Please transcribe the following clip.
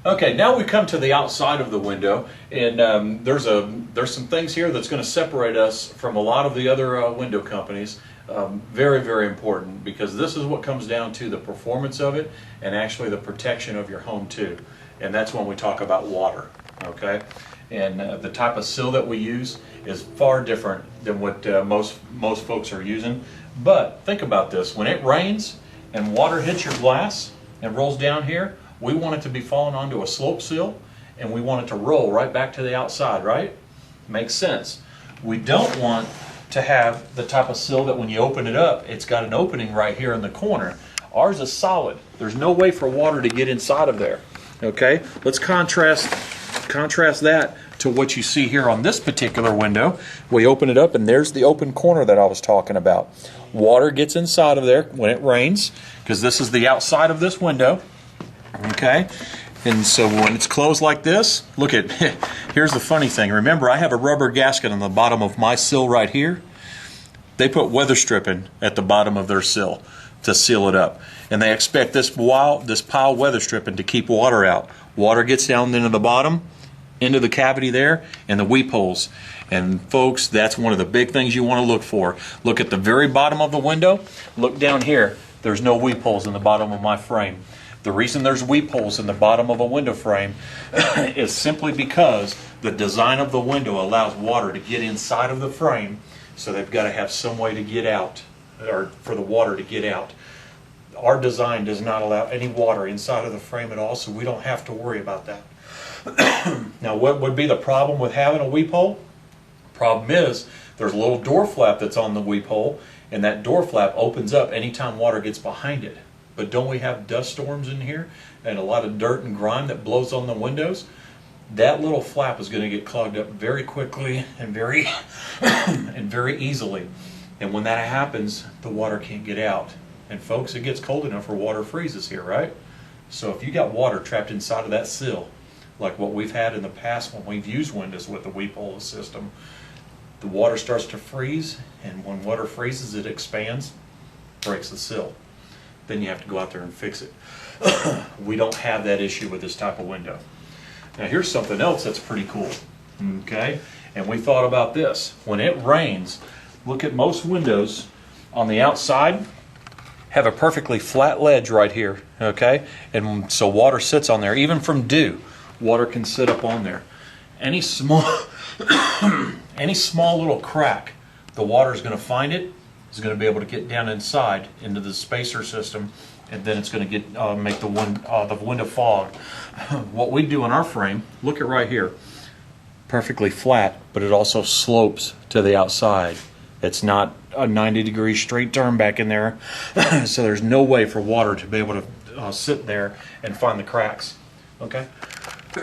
Okay, now we come to the outside of the window, and there's some things here that's going to separate us from a lot of the other window companies. Very, very important, because this is what comes down to the performance of it and actually the protection of your home too. And that's when we talk about water. Okay, and the type of sill that we use is far different than what most folks are using. But think about this: when it rains and water hits your glass and rolls down here, we want it to be falling onto a slope sill, and we want it to roll right back to the outside, right? Makes sense. We don't want to have the type of sill that when you open it up, it's got an opening right here in the corner. Ours is solid. There's no way for water to get inside of there. Okay, let's contrast that to what you see here on this particular window. We open it up, and there's the open corner that I was talking about. Water gets inside of there when it rains, because this is the outside of this window. Okay, and so when it's closed like this, look at, here's the funny thing. Remember, I have a rubber gasket on the bottom of my sill right here. They put weather stripping at the bottom of their sill to seal it up, and they expect this pile weather stripping to keep water out. Water gets down into the bottom, into the cavity there, and the weep holes. And folks, that's one of the big things you want to look for. Look at the very bottom of the window. Look down here. There's no weep holes in the bottom of my frame. The reason there's weep holes in the bottom of a window frame is simply because the design of the window allows water to get inside of the frame, so they've got to have some way to get out, or for the water to get out. Our design does not allow any water inside of the frame at all, so we don't have to worry about that. Now, what would be the problem with having a weep hole? Problem is, there's a little door flap that's on the weep hole, and that door flap opens up anytime water gets behind it. But don't we have dust storms in here and a lot of dirt and grime that blows on the windows? That little flap is going to get clogged up very quickly and very easily. And when that happens, the water can't get out. And folks, it gets cold enough where water freezes here, right? So if you got water trapped inside of that sill, like what we've had in the past when we've used windows with the weep hole system, the water starts to freeze, and when water freezes, it expands, breaks the sill. Then you have to go out there and fix it. We don't have that issue with this type of window. Now here's something else that's pretty cool. Okay, and we thought about this. When it rains, look at most windows on the outside have a perfectly flat ledge right here. Okay, and so water sits on there. Even from dew, water can sit up on there. Any small little crack, the water is going to find it, is going to be able to get down inside into the spacer system, and then it's going to get make the window fog. What we do in our frame, look at right here, perfectly flat, but it also slopes to the outside. It's not a 90-degree straight turn back in there, so there's no way for water to be able to sit there and find the cracks. Okay.